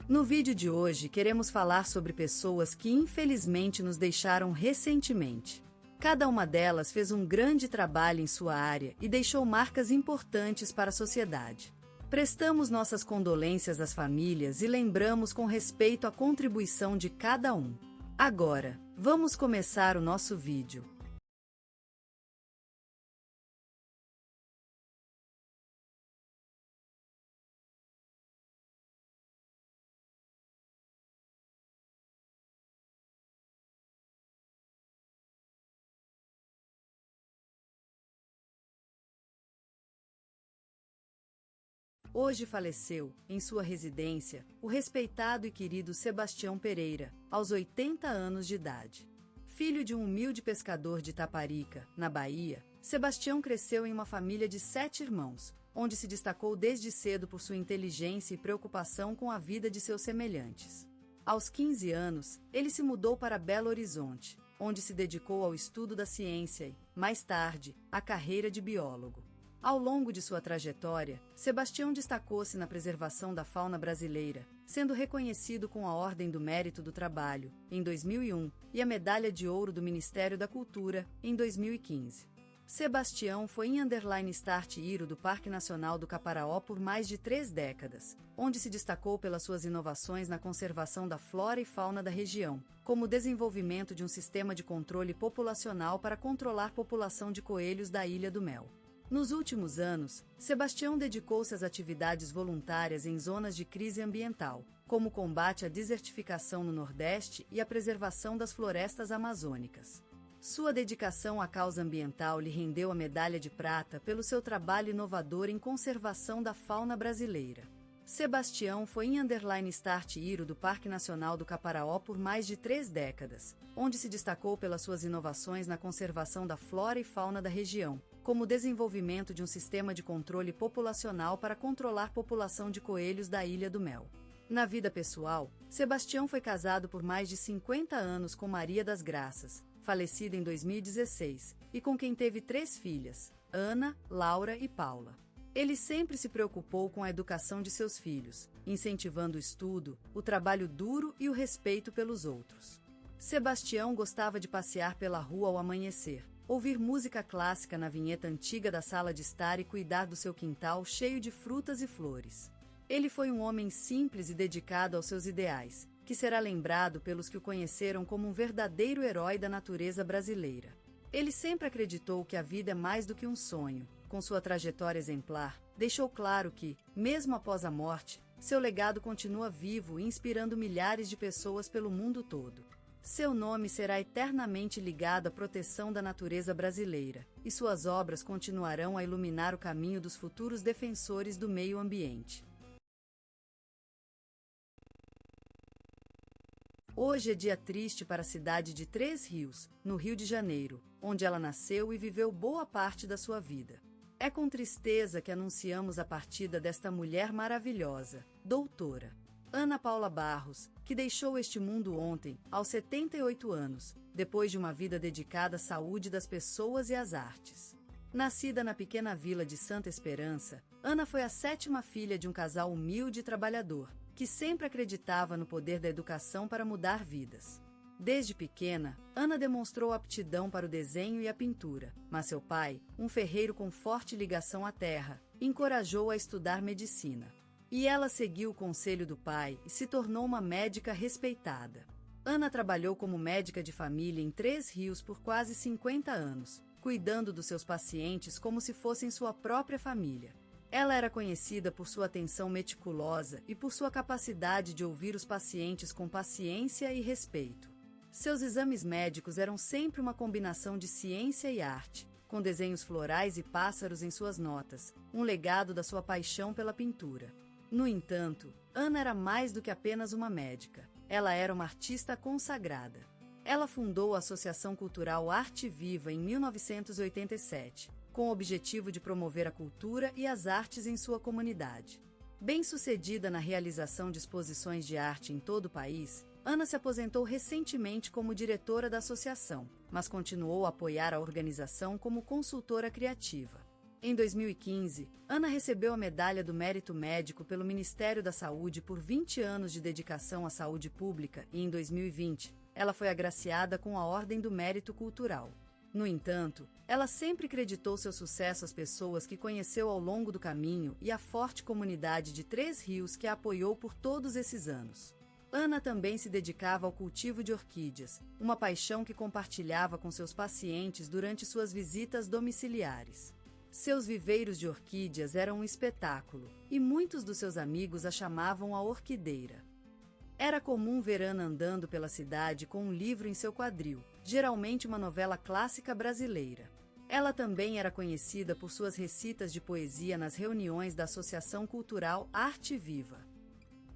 No vídeo de hoje queremos falar sobre pessoas que infelizmente nos deixaram recentemente. Cada uma delas fez um grande trabalho em sua área e deixou marcas importantes para a sociedade. Prestamos nossas condolências às famílias e lembramos com respeito a contribuição de cada um. Agora, vamos começar o nosso vídeo. Hoje faleceu, em sua residência, o respeitado e querido Sebastião Pereira, aos 80 anos de idade. Filho de um humilde pescador de Taparica, na Bahia, Sebastião cresceu em uma família de 7 irmãos, onde se destacou desde cedo por sua inteligência e preocupação com a vida de seus semelhantes. Aos 15 anos, ele se mudou para Belo Horizonte, onde se dedicou ao estudo da ciência e, mais tarde, à carreira de biólogo. Ao longo de sua trajetória, Sebastião destacou-se na preservação da fauna brasileira, sendo reconhecido com a Ordem do Mérito do Trabalho, em 2001, e a Medalha de Ouro do Ministério da Cultura, em 2015. Sebastião foi *start Iro do Parque Nacional do Caparaó por mais de 3 décadas, onde se destacou pelas suas inovações na conservação da flora e fauna da região, como o desenvolvimento de um sistema de controle populacional para controlar a população de coelhos da Ilha do Mel. Nos últimos anos, Sebastião dedicou-se às atividades voluntárias em zonas de crise ambiental, como o combate à desertificação no Nordeste e a preservação das florestas amazônicas. Sua dedicação à causa ambiental lhe rendeu a medalha de prata pelo seu trabalho inovador em conservação da fauna brasileira. Sebastião foi *start Iro do Parque Nacional do Caparaó por mais de 3 décadas, onde se destacou pelas suas inovações na conservação da flora e fauna da região, como o desenvolvimento de um sistema de controle populacional para controlar a população de coelhos da Ilha do Mel. Na vida pessoal, Sebastião foi casado por mais de 50 anos com Maria das Graças, falecida em 2016, e com quem teve 3 filhas, Ana, Laura e Paula. Ele sempre se preocupou com a educação de seus filhos, incentivando o estudo, o trabalho duro e o respeito pelos outros. Sebastião gostava de passear pela rua ao amanhecer, ouvir música clássica na vinheta antiga da sala de estar e cuidar do seu quintal cheio de frutas e flores. Ele foi um homem simples e dedicado aos seus ideais, que será lembrado pelos que o conheceram como um verdadeiro herói da natureza brasileira. Ele sempre acreditou que a vida é mais do que um sonho. Com sua trajetória exemplar, deixou claro que, mesmo após a morte, seu legado continua vivo e inspirando milhares de pessoas pelo mundo todo. Seu nome será eternamente ligado à proteção da natureza brasileira, e suas obras continuarão a iluminar o caminho dos futuros defensores do meio ambiente. Hoje é dia triste para a cidade de Três Rios, no Rio de Janeiro, onde ela nasceu e viveu boa parte da sua vida. É com tristeza que anunciamos a partida desta mulher maravilhosa, doutora Ana Paula Barros, que deixou este mundo ontem, aos 78 anos, depois de uma vida dedicada à saúde das pessoas e às artes. Nascida na pequena vila de Santa Esperança, Ana foi a 7ª filha de um casal humilde e trabalhador, que sempre acreditava no poder da educação para mudar vidas. Desde pequena, Ana demonstrou aptidão para o desenho e a pintura, mas seu pai, um ferreiro com forte ligação à terra, encorajou-a a estudar medicina. E ela seguiu o conselho do pai e se tornou uma médica respeitada. Ana trabalhou como médica de família em Três Rios por quase 50 anos, cuidando dos seus pacientes como se fossem sua própria família. Ela era conhecida por sua atenção meticulosa e por sua capacidade de ouvir os pacientes com paciência e respeito. Seus exames médicos eram sempre uma combinação de ciência e arte, com desenhos florais e pássaros em suas notas, um legado da sua paixão pela pintura. No entanto, Ana era mais do que apenas uma médica. Ela era uma artista consagrada. Ela fundou a Associação Cultural Arte Viva em 1987, com o objetivo de promover a cultura e as artes em sua comunidade. Bem-sucedida na realização de exposições de arte em todo o país, Ana se aposentou recentemente como diretora da associação, mas continuou a apoiar a organização como consultora criativa. Em 2015, Ana recebeu a Medalha do Mérito Médico pelo Ministério da Saúde por 20 anos de dedicação à saúde pública e, em 2020, ela foi agraciada com a Ordem do Mérito Cultural. No entanto, ela sempre creditou seu sucesso às pessoas que conheceu ao longo do caminho e à forte comunidade de Três Rios que a apoiou por todos esses anos. Ana também se dedicava ao cultivo de orquídeas, uma paixão que compartilhava com seus pacientes durante suas visitas domiciliares. Seus viveiros de orquídeas eram um espetáculo, e muitos dos seus amigos a chamavam a orquideira. Era comum ver Ana andando pela cidade com um livro em seu quadril, geralmente uma novela clássica brasileira. Ela também era conhecida por suas recitas de poesia nas reuniões da Associação Cultural Arte Viva.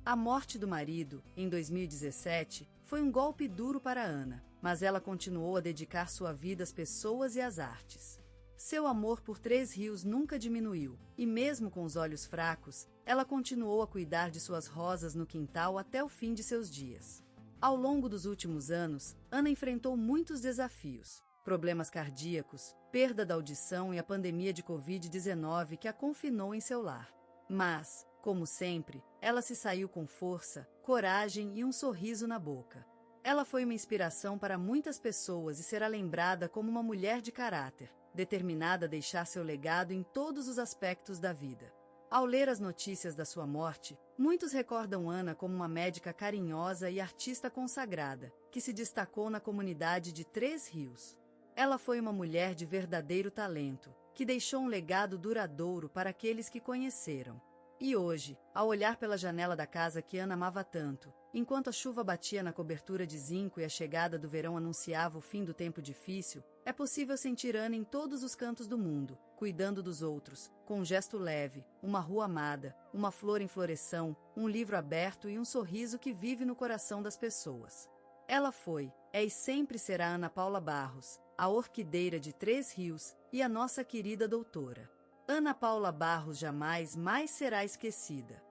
A morte do marido, em 2017, foi um golpe duro para Ana, mas ela continuou a dedicar sua vida às pessoas e às artes. Seu amor por Três Rios nunca diminuiu, e mesmo com os olhos fracos, ela continuou a cuidar de suas rosas no quintal até o fim de seus dias. Ao longo dos últimos anos, Ana enfrentou muitos desafios: problemas cardíacos, perda da audição e a pandemia de Covid-19 que a confinou em seu lar. Mas, como sempre, ela se saiu com força, coragem e um sorriso na boca. Ela foi uma inspiração para muitas pessoas e será lembrada como uma mulher de caráter, determinada a deixar seu legado em todos os aspectos da vida. Ao ler as notícias da sua morte, muitos recordam Ana como uma médica carinhosa e artista consagrada, que se destacou na comunidade de Três Rios. Ela foi uma mulher de verdadeiro talento, que deixou um legado duradouro para aqueles que conheceram. E hoje, ao olhar pela janela da casa que Ana amava tanto, enquanto a chuva batia na cobertura de zinco e a chegada do verão anunciava o fim do tempo difícil, é possível sentir Ana em todos os cantos do mundo, cuidando dos outros, com um gesto leve, uma rua amada, uma flor em floração, um livro aberto e um sorriso que vive no coração das pessoas. Ela foi, é e sempre será Ana Paula Barros, a orquideira de Três Rios e a nossa querida doutora. Ana Paula Barros jamais mais será esquecida.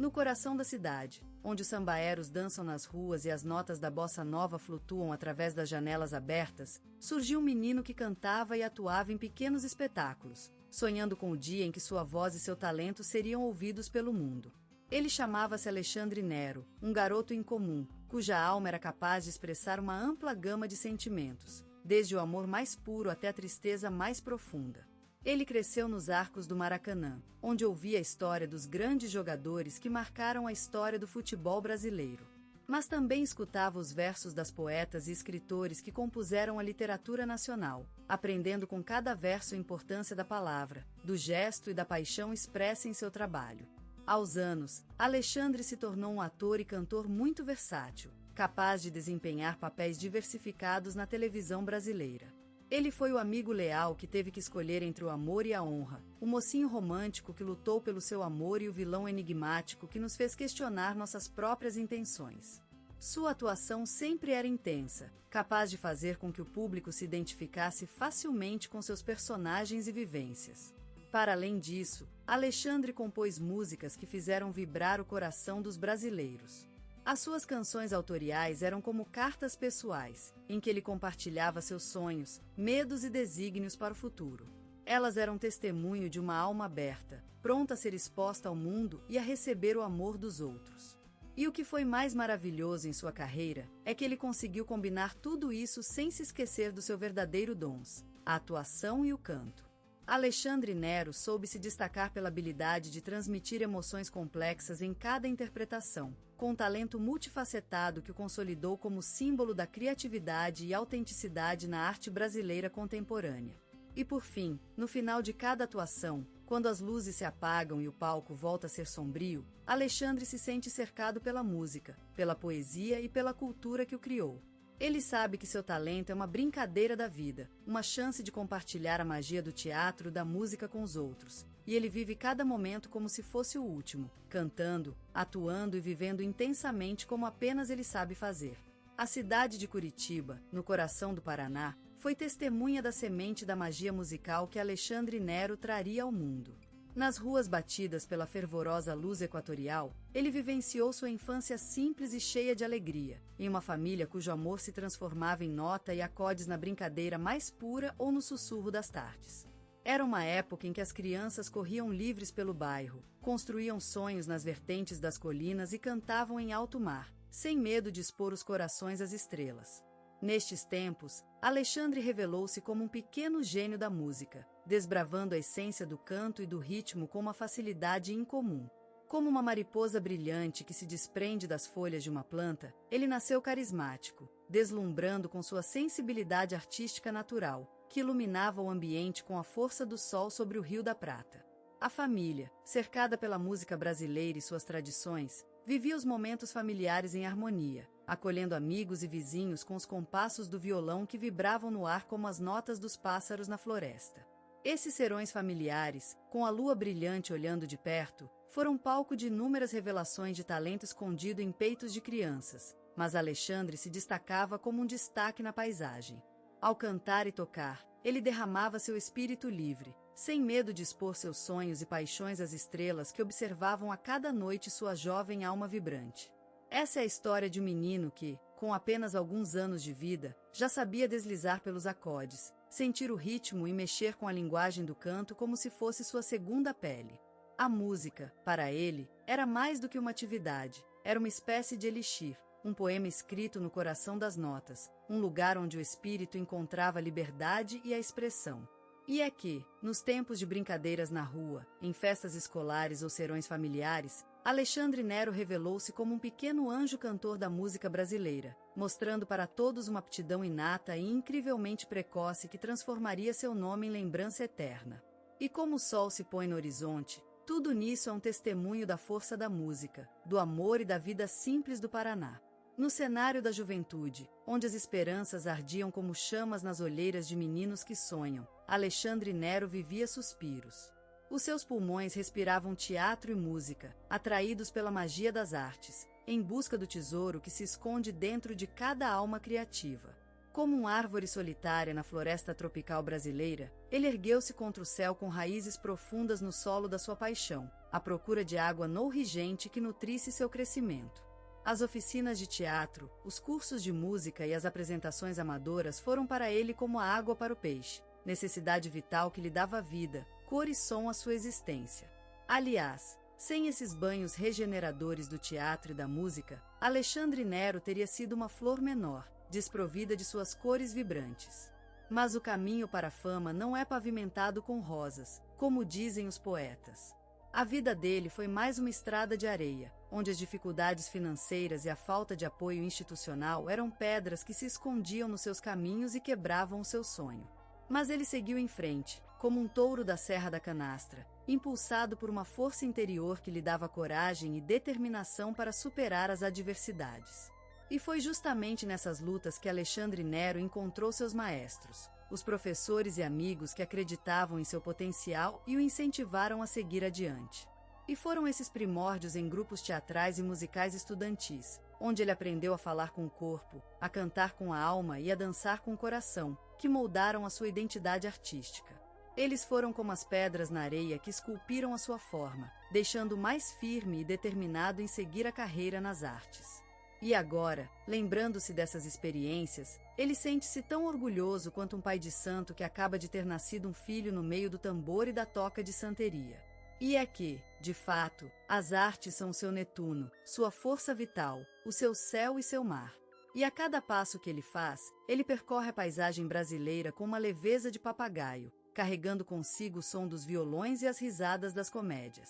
No coração da cidade, onde os sambaeros dançam nas ruas e as notas da bossa nova flutuam através das janelas abertas, surgiu um menino que cantava e atuava em pequenos espetáculos, sonhando com o dia em que sua voz e seu talento seriam ouvidos pelo mundo. Ele chamava-se Alexandre Nero, um garoto incomum, cuja alma era capaz de expressar uma ampla gama de sentimentos, desde o amor mais puro até a tristeza mais profunda. Ele cresceu nos arcos do Maracanã, onde ouvia a história dos grandes jogadores que marcaram a história do futebol brasileiro. Mas também escutava os versos das poetas e escritores que compuseram a literatura nacional, aprendendo com cada verso a importância da palavra, do gesto e da paixão expressa em seu trabalho. Aos anos, Alexandre se tornou um ator e cantor muito versátil, capaz de desempenhar papéis diversificados na televisão brasileira. Ele foi o amigo leal que teve que escolher entre o amor e a honra, o mocinho romântico que lutou pelo seu amor e o vilão enigmático que nos fez questionar nossas próprias intenções. Sua atuação sempre era intensa, capaz de fazer com que o público se identificasse facilmente com seus personagens e vivências. Para além disso, Alexandre compôs músicas que fizeram vibrar o coração dos brasileiros. As suas canções autoriais eram como cartas pessoais, em que ele compartilhava seus sonhos, medos e desígnios para o futuro. Elas eram testemunho de uma alma aberta, pronta a ser exposta ao mundo e a receber o amor dos outros. E o que foi mais maravilhoso em sua carreira é que ele conseguiu combinar tudo isso sem se esquecer do seu verdadeiro dons, a atuação e o canto. Alexandre Nero soube se destacar pela habilidade de transmitir emoções complexas em cada interpretação, com um talento multifacetado que o consolidou como símbolo da criatividade e autenticidade na arte brasileira contemporânea. E por fim, no final de cada atuação, quando as luzes se apagam e o palco volta a ser sombrio, Alexandre se sente cercado pela música, pela poesia e pela cultura que o criou. Ele sabe que seu talento é uma brincadeira da vida, uma chance de compartilhar a magia do teatro, da música com os outros. E ele vive cada momento como se fosse o último, cantando, atuando e vivendo intensamente como apenas ele sabe fazer. A cidade de Curitiba, no coração do Paraná, foi testemunha da semente da magia musical que Alexandre Nero traria ao mundo. Nas ruas batidas pela fervorosa luz equatorial, ele vivenciou sua infância simples e cheia de alegria, em uma família cujo amor se transformava em nota e acordes na brincadeira mais pura ou no sussurro das tardes. Era uma época em que as crianças corriam livres pelo bairro, construíam sonhos nas vertentes das colinas e cantavam em alto mar, sem medo de expor os corações às estrelas. Nestes tempos, Alexandre revelou-se como um pequeno gênio da música, desbravando a essência do canto e do ritmo com uma facilidade incomum. Como uma mariposa brilhante que se desprende das folhas de uma planta, ele nasceu carismático, deslumbrando com sua sensibilidade artística natural, que iluminava o ambiente com a força do sol sobre o Rio da Prata. A família, cercada pela música brasileira e suas tradições, vivia os momentos familiares em harmonia, acolhendo amigos e vizinhos com os compassos do violão que vibravam no ar como as notas dos pássaros na floresta. Esses serões familiares, com a lua brilhante olhando de perto, foram palco de inúmeras revelações de talento escondido em peitos de crianças, mas Alexandre se destacava como um destaque na paisagem. Ao cantar e tocar, ele derramava seu espírito livre, sem medo de expor seus sonhos e paixões às estrelas que observavam a cada noite sua jovem alma vibrante. Essa é a história de um menino que, com apenas alguns anos de vida, já sabia deslizar pelos acordes, sentir o ritmo e mexer com a linguagem do canto como se fosse sua segunda pele. A música, para ele, era mais do que uma atividade, era uma espécie de elixir, um poema escrito no coração das notas, um lugar onde o espírito encontrava a liberdade e a expressão. E é que, nos tempos de brincadeiras na rua, em festas escolares ou serões familiares, Alexandre Nero revelou-se como um pequeno anjo cantor da música brasileira, mostrando para todos uma aptidão inata e incrivelmente precoce que transformaria seu nome em lembrança eterna. E como o sol se põe no horizonte, tudo nisso é um testemunho da força da música, do amor e da vida simples do Paraná. No cenário da juventude, onde as esperanças ardiam como chamas nas olheiras de meninos que sonham, Alexandre Nero vivia suspiros. Os seus pulmões respiravam teatro e música, atraídos pela magia das artes, em busca do tesouro que se esconde dentro de cada alma criativa. Como uma árvore solitária na floresta tropical brasileira, ele ergueu-se contra o céu com raízes profundas no solo da sua paixão, à procura de água nourigente que nutrisse seu crescimento. As oficinas de teatro, os cursos de música e as apresentações amadoras foram para ele como a água para o peixe, necessidade vital que lhe dava vida, cor e som à sua existência. Aliás, sem esses banhos regeneradores do teatro e da música, Alexandre Nero teria sido uma flor menor, desprovida de suas cores vibrantes. Mas o caminho para a fama não é pavimentado com rosas, como dizem os poetas. A vida dele foi mais uma estrada de areia, onde as dificuldades financeiras e a falta de apoio institucional eram pedras que se escondiam nos seus caminhos e quebravam o seu sonho. Mas ele seguiu em frente, como um touro da Serra da Canastra, impulsado por uma força interior que lhe dava coragem e determinação para superar as adversidades. E foi justamente nessas lutas que Alexandre Nero encontrou seus maestros, os professores e amigos que acreditavam em seu potencial e o incentivaram a seguir adiante. E foram esses primórdios em grupos teatrais e musicais estudantis, onde ele aprendeu a falar com o corpo, a cantar com a alma e a dançar com o coração, que moldaram a sua identidade artística. Eles foram como as pedras na areia que esculpiram a sua forma, deixando-o mais firme e determinado em seguir a carreira nas artes. E agora, lembrando-se dessas experiências, ele sente-se tão orgulhoso quanto um pai de santo que acaba de ter nascido um filho no meio do tambor e da toca de santeria. E é que, de fato, as artes são seu Netuno, sua força vital, o seu céu e seu mar. E a cada passo que ele faz, ele percorre a paisagem brasileira com uma leveza de papagaio, carregando consigo o som dos violões e as risadas das comédias.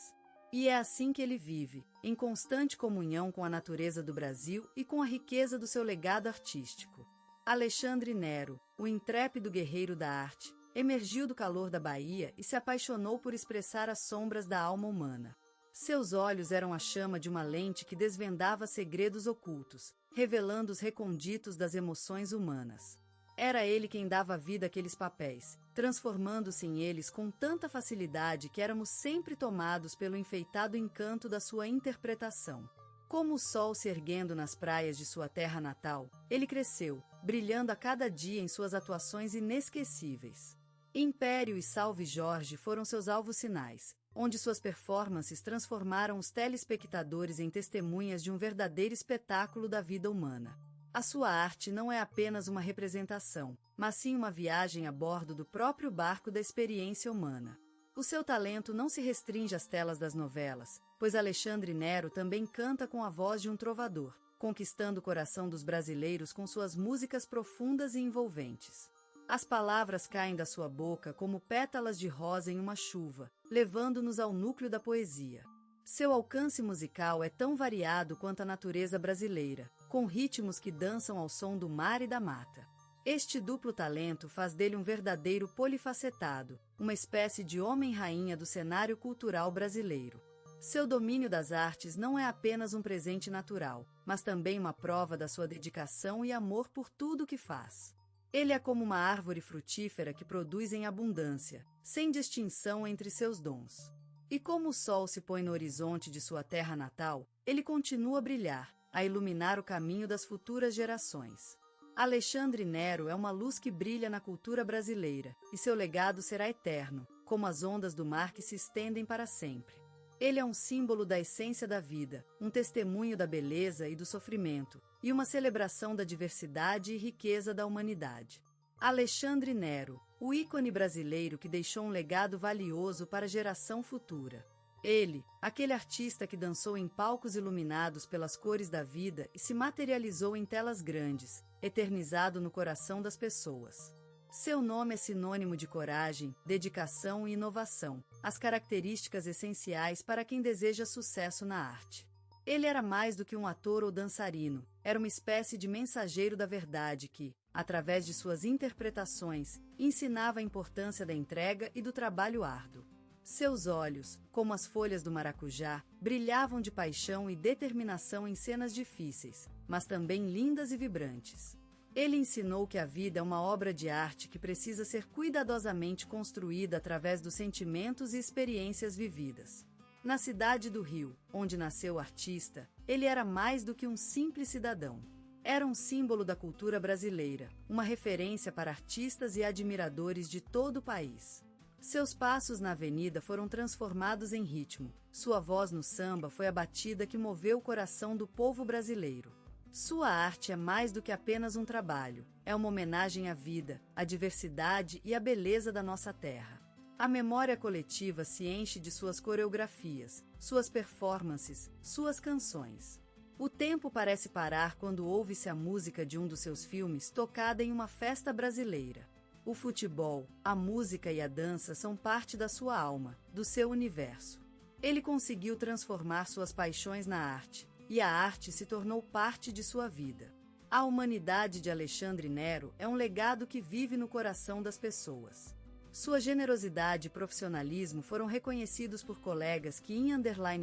E é assim que ele vive, em constante comunhão com a natureza do Brasil e com a riqueza do seu legado artístico. Alexandre Nero, o intrépido guerreiro da arte, emergiu do calor da Bahia e se apaixonou por expressar as sombras da alma humana. Seus olhos eram a chama de uma lente que desvendava segredos ocultos, revelando os reconditos das emoções humanas. Era ele quem dava vida àqueles papéis, transformando-se em eles com tanta facilidade que éramos sempre tomados pelo enfeitado encanto da sua interpretação. Como o sol se erguendo nas praias de sua terra natal, ele cresceu, brilhando a cada dia em suas atuações inesquecíveis. Império e Salve Jorge foram seus alvos sinais, onde suas performances transformaram os telespectadores em testemunhas de um verdadeiro espetáculo da vida humana. A sua arte não é apenas uma representação, mas sim uma viagem a bordo do próprio barco da experiência humana. O seu talento não se restringe às telas das novelas, pois Alexandre Nero também canta com a voz de um trovador, conquistando o coração dos brasileiros com suas músicas profundas e envolventes. As palavras caem da sua boca como pétalas de rosa em uma chuva, levando-nos ao núcleo da poesia. Seu alcance musical é tão variado quanto a natureza brasileira, com ritmos que dançam ao som do mar e da mata. Este duplo talento faz dele um verdadeiro polifacetado, uma espécie de homem-rainha do cenário cultural brasileiro. Seu domínio das artes não é apenas um presente natural, mas também uma prova da sua dedicação e amor por tudo o que faz. Ele é como uma árvore frutífera que produz em abundância, sem distinção entre seus dons. E como o sol se põe no horizonte de sua terra natal, ele continua a brilhar, a iluminar o caminho das futuras gerações. Alexandre Nero é uma luz que brilha na cultura brasileira, e seu legado será eterno, como as ondas do mar que se estendem para sempre. Ele é um símbolo da essência da vida, um testemunho da beleza e do sofrimento, e uma celebração da diversidade e riqueza da humanidade. Alexandre Nero, o ícone brasileiro que deixou um legado valioso para a geração futura. Ele, aquele artista que dançou em palcos iluminados pelas cores da vida e se materializou em telas grandes, eternizado no coração das pessoas. Seu nome é sinônimo de coragem, dedicação e inovação, as características essenciais para quem deseja sucesso na arte. Ele era mais do que um ator ou dançarino, era uma espécie de mensageiro da verdade que, através de suas interpretações, ensinava a importância da entrega e do trabalho árduo. Seus olhos, como as folhas do maracujá, brilhavam de paixão e determinação em cenas difíceis, mas também lindas e vibrantes. Ele ensinou que a vida é uma obra de arte que precisa ser cuidadosamente construída através dos sentimentos e experiências vividas. Na cidade do Rio, onde nasceu o artista, ele era mais do que um simples cidadão. Era um símbolo da cultura brasileira, uma referência para artistas e admiradores de todo o país. Seus passos na avenida foram transformados em ritmo, sua voz no samba foi a batida que moveu o coração do povo brasileiro. Sua arte é mais do que apenas um trabalho, é uma homenagem à vida, à diversidade e à beleza da nossa terra. A memória coletiva se enche de suas coreografias, suas performances, suas canções. O tempo parece parar quando ouve-se a música de um dos seus filmes tocada em uma festa brasileira. O futebol, a música e a dança são parte da sua alma, do seu universo. Ele conseguiu transformar suas paixões na arte, e a arte se tornou parte de sua vida. A humanidade de Alexandre Nero é um legado que vive no coração das pessoas. Sua generosidade e profissionalismo foram reconhecidos por colegas que em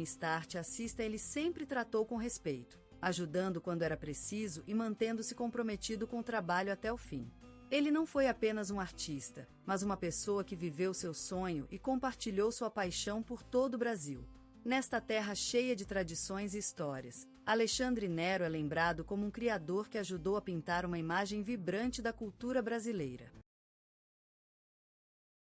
_start assista ele sempre tratou com respeito, ajudando quando era preciso e mantendo-se comprometido com o trabalho até o fim. Ele não foi apenas um artista, mas uma pessoa que viveu seu sonho e compartilhou sua paixão por todo o Brasil. Nesta terra cheia de tradições e histórias, Alexandre Nero é lembrado como um criador que ajudou a pintar uma imagem vibrante da cultura brasileira.